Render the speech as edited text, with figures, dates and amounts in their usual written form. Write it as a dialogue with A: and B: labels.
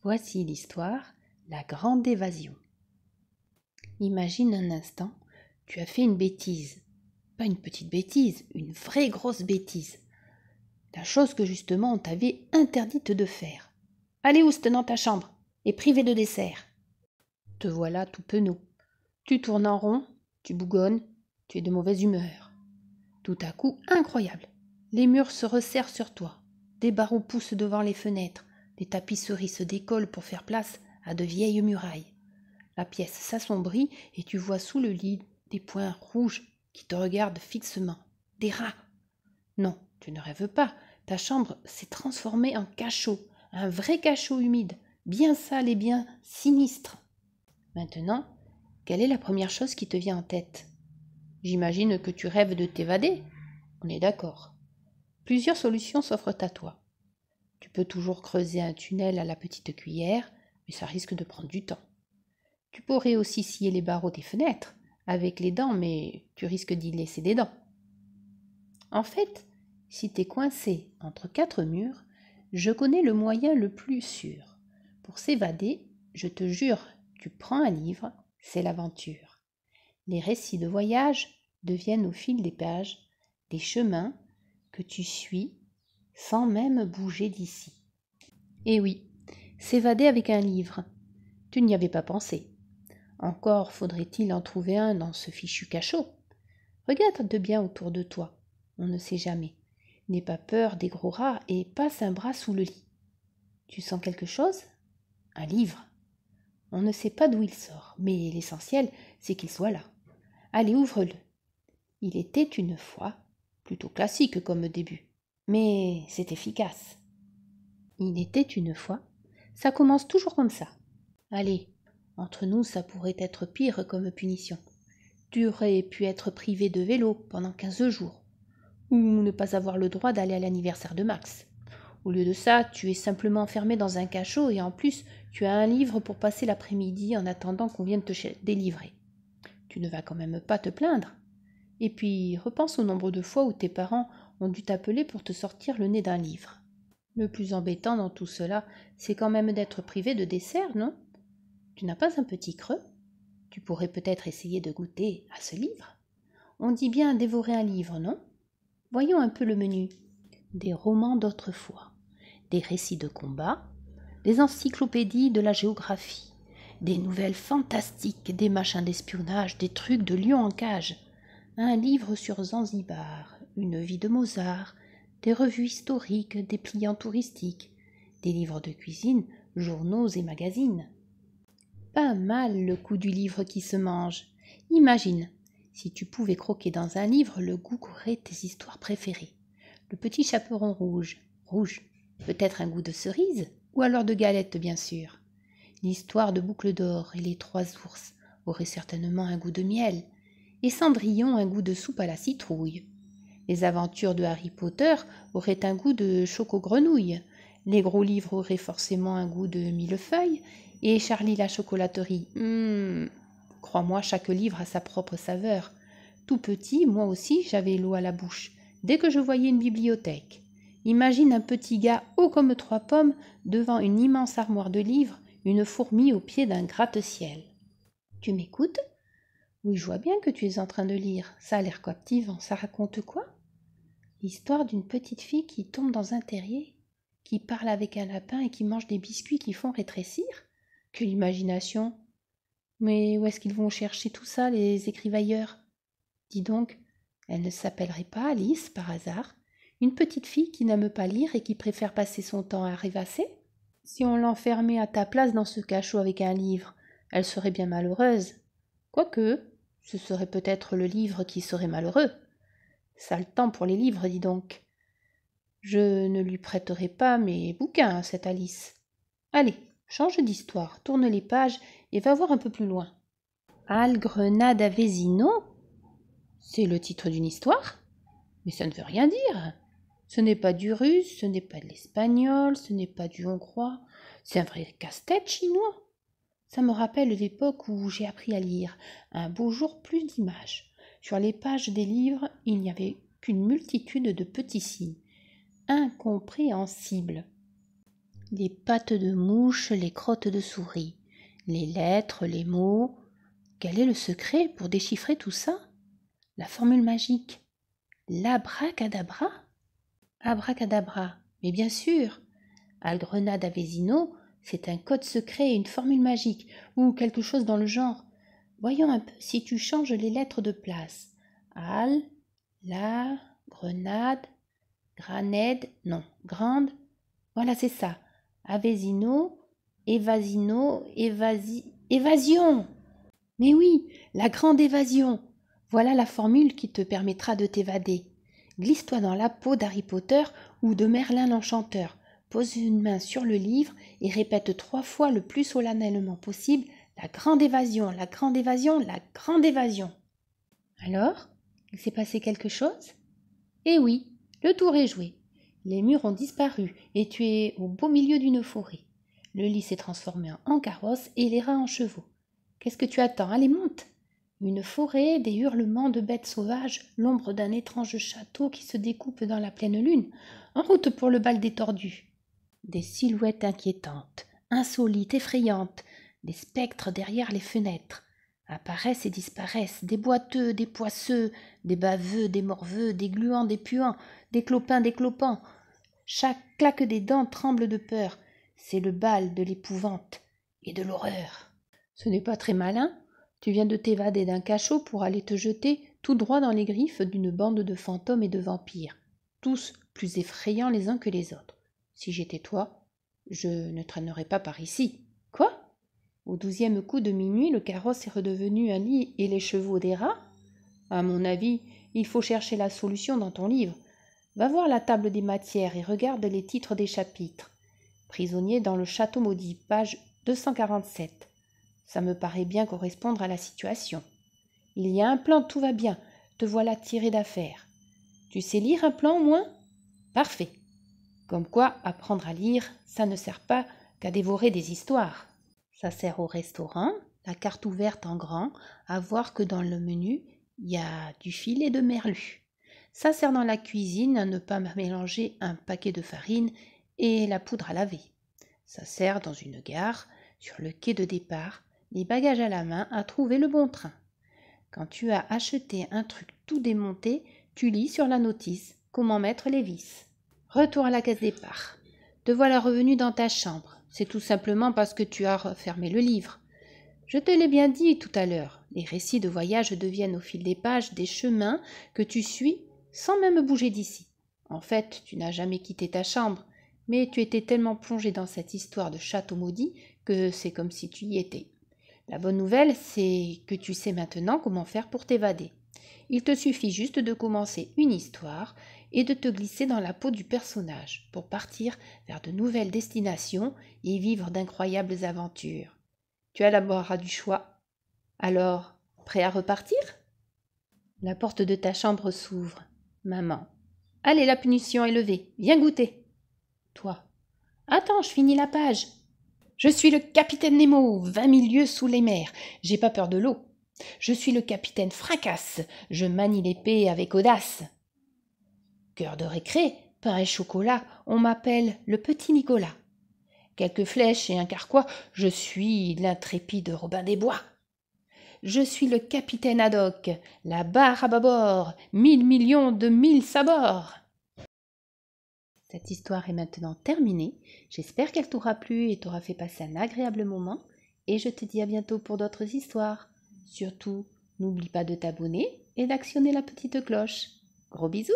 A: Voici l'histoire, la grande évasion. Imagine un instant, tu as fait une bêtise. Pas une petite bêtise, une vraie grosse bêtise. La chose que justement on t'avait interdite de faire. Allez oust dans ta chambre et privé de dessert. Te voilà tout penaud. Tu tournes en rond, tu bougonnes, tu es de mauvaise humeur. Tout à coup, incroyable, les murs se resserrent sur toi. Des barreaux poussent devant les fenêtres, des tapisseries se décollent pour faire place à de vieilles murailles. La pièce s'assombrit et tu vois sous le lit des points rouges qui te regardent fixement. Des rats. Non, tu ne rêves pas. Ta chambre s'est transformée en cachot, un vrai cachot humide, bien sale et bien sinistre. Maintenant, quelle est la première chose qui te vient en tête? J'imagine que tu rêves de t'évader. On est d'accord. Plusieurs solutions s'offrent à toi. Tu peux toujours creuser un tunnel à la petite cuillère, mais ça risque de prendre du temps. Tu pourrais aussi scier les barreaux des fenêtres avec les dents, mais tu risques d'y laisser des dents. En fait, si t'es coincé entre quatre murs, je connais le moyen le plus sûr. Pour s'évader, je te jure, tu prends un livre, c'est l'aventure. Les récits de voyage deviennent au fil des pages des chemins que tu suis sans même bouger d'ici. Et oui, s'évader avec un livre, tu n'y avais pas pensé. Encore faudrait-il en trouver un dans ce fichu cachot. Regarde bien autour de toi, on ne sait jamais. N'aie pas peur des gros rats et passe un bras sous le lit. Tu sens quelque chose? Un livre. On ne sait pas d'où il sort, mais l'essentiel, c'est qu'il soit là. Allez, ouvre-le. Il était une fois, plutôt classique comme début, mais c'est efficace. Il était une fois, ça commence toujours comme ça. Allez, entre nous, ça pourrait être pire comme punition. Tu aurais pu être privé de vélo pendant 15 jours, ou ne pas avoir le droit d'aller à l'anniversaire de Max. Au lieu de ça, tu es simplement enfermé dans un cachot et en plus, tu as un livre pour passer l'après-midi en attendant qu'on vienne te délivrer. Tu ne vas quand même pas te plaindre. Et puis, repense au nombre de fois où tes parents ont dû t'appeler pour te sortir le nez d'un livre. Le plus embêtant dans tout cela, c'est quand même d'être privé de dessert, non? Tu n'as pas un petit creux? Tu pourrais peut-être essayer de goûter à ce livre. On dit bien dévorer un livre, non? Voyons un peu le menu. Des romans d'autrefois, des récits de combat, des encyclopédies de la géographie, des nouvelles fantastiques, des machins d'espionnage, des trucs de lions en cage, un livre sur Zanzibar, une vie de Mozart, des revues historiques, des pliants touristiques, des livres de cuisine, journaux et magazines. Pas mal le goût du livre qui se mange. Imagine, si tu pouvais croquer dans un livre le goût qu'auraient tes histoires préférées. Le petit chaperon rouge, rouge, peut-être un goût de cerise, ou alors de galette bien sûr. L'histoire de Boucle d'Or et les trois ours aurait certainement un goût de miel, et Cendrillon un goût de soupe à la citrouille. Les aventures de Harry Potter auraient un goût de choco-grenouille, les gros livres auraient forcément un goût de millefeuille, et Charlie la chocolaterie, crois-moi, chaque livre a sa propre saveur. Tout petit, moi aussi, j'avais l'eau à la bouche, dès que je voyais une bibliothèque. Imagine un petit gars haut comme 3 pommes devant une immense armoire de livres, une fourmi au pied d'un gratte-ciel. Tu m'écoutes? Oui, je vois bien que tu es en train de lire. Ça a l'air captivant. Ça raconte quoi? L'histoire d'une petite fille qui tombe dans un terrier, qui parle avec un lapin et qui mange des biscuits qui font rétrécir? Quelle imagination! Mais où est-ce qu'ils vont chercher tout ça, les écrivailleurs? Dis donc, elle ne s'appellerait pas Alice, par hasard? Une petite fille qui n'aime pas lire et qui préfère passer son temps à rêvasser? Si on l'enfermait à ta place dans ce cachot avec un livre, elle serait bien malheureuse. Quoique, ce serait peut-être le livre qui serait malheureux. Sale temps pour les livres, dis donc. Je ne lui prêterai pas mes bouquins à cette Alice. Allez, change d'histoire, tourne les pages et va voir un peu plus loin. Algrenade à Vézino? C'est le titre d'une histoire? Mais ça ne veut rien dire. Ce n'est pas du russe, ce n'est pas de l'espagnol, ce n'est pas du hongrois. C'est un vrai casse-tête chinois. Ça me rappelle l'époque où j'ai appris à lire. Un beau jour, plus d'images. Sur les pages des livres, il n'y avait qu'une multitude de petits signes. Incompréhensibles. Les pattes de mouche, les crottes de souris, les lettres, les mots. Quel est le secret pour déchiffrer tout ça? La formule magique. L'abracadabra? Abracadabra, mais bien sûr. Algrenade Avesino, c'est un code secret et une formule magique, ou quelque chose dans le genre. Voyons un peu si tu changes les lettres de place. Al, la, grenade, granède, non, grande. Voilà, c'est ça. Avesino, évasino, évasion. Mais oui, la grande évasion. Voilà la formule qui te permettra de t'évader. Glisse-toi dans la peau d'Harry Potter ou de Merlin l'Enchanteur. Pose une main sur le livre et répète 3 fois le plus solennellement possible la grande évasion, la grande évasion, la grande évasion. Alors, il s'est passé quelque chose? Eh oui, le tour est joué. Les murs ont disparu et tu es au beau milieu d'une forêt. Le lit s'est transformé en carrosse et les rats en chevaux. Qu'est-ce que tu attends? Allez, monte! Une forêt, des hurlements de bêtes sauvages, l'ombre d'un étrange château qui se découpe dans la pleine lune. En route pour le bal des tordus. Des silhouettes inquiétantes, insolites, effrayantes, des spectres derrière les fenêtres. Apparaissent et disparaissent, des boiteux, des poisseux, des baveux, des morveux, des gluants, des puants, des clopins, des clopants. Chaque claque des dents tremble de peur. C'est le bal de l'épouvante et de l'horreur. Ce n'est pas très malin. Tu viens de t'évader d'un cachot pour aller te jeter tout droit dans les griffes d'une bande de fantômes et de vampires, tous plus effrayants les uns que les autres. Si j'étais toi, je ne traînerais pas par ici. Quoi? Au 12e coup de minuit, le carrosse est redevenu un lit et les chevaux des rats? À mon avis, il faut chercher la solution dans ton livre. Va voir la table des matières et regarde les titres des chapitres. Prisonnier dans le château maudit, page 247. Ça me paraît bien correspondre à la situation. Il y a un plan, tout va bien. Te voilà tiré d'affaire. Tu sais lire un plan au moins? Parfait. Comme quoi, apprendre à lire, ça ne sert pas qu'à dévorer des histoires. Ça sert au restaurant, la carte ouverte en grand, à voir que dans le menu, il y a du filet de merlu. Ça sert dans la cuisine à ne pas mélanger un paquet de farine et la poudre à laver. Ça sert dans une gare, sur le quai de départ, les bagages à la main, à trouver le bon train. Quand tu as acheté un truc tout démonté, tu lis sur la notice comment mettre les vis. Retour à la case départ. Te voilà revenu dans ta chambre. C'est tout simplement parce que tu as refermé le livre. Je te l'ai bien dit tout à l'heure, les récits de voyage deviennent au fil des pages des chemins que tu suis sans même bouger d'ici. En fait, tu n'as jamais quitté ta chambre, mais tu étais tellement plongé dans cette histoire de château maudit que c'est comme si tu y étais. La bonne nouvelle, c'est que tu sais maintenant comment faire pour t'évader. Il te suffit juste de commencer une histoire et de te glisser dans la peau du personnage pour partir vers de nouvelles destinations et vivre d'incroyables aventures. Tu as l'embarras du choix. Alors, prêt à repartir? La porte de ta chambre s'ouvre. Maman. Allez, la punition est levée. Viens goûter. Toi. Attends, je finis la page. Je suis le capitaine Nemo, 20 000 lieues sous les mers. J'ai pas peur de l'eau. Je suis le capitaine Fracasse. Je manie l'épée avec audace. Cœur de récré, pain et chocolat, on m'appelle le petit Nicolas. Quelques flèches et un carquois, je suis l'intrépide Robin des Bois. Je suis le capitaine Haddock, la barre à bâbord, 1000 millions de 1000 sabords. Cette histoire est maintenant terminée. J'espère qu'elle t'aura plu et t'aura fait passer un agréable moment. Et je te dis à bientôt pour d'autres histoires. Surtout, n'oublie pas de t'abonner et d'actionner la petite cloche. Gros bisous!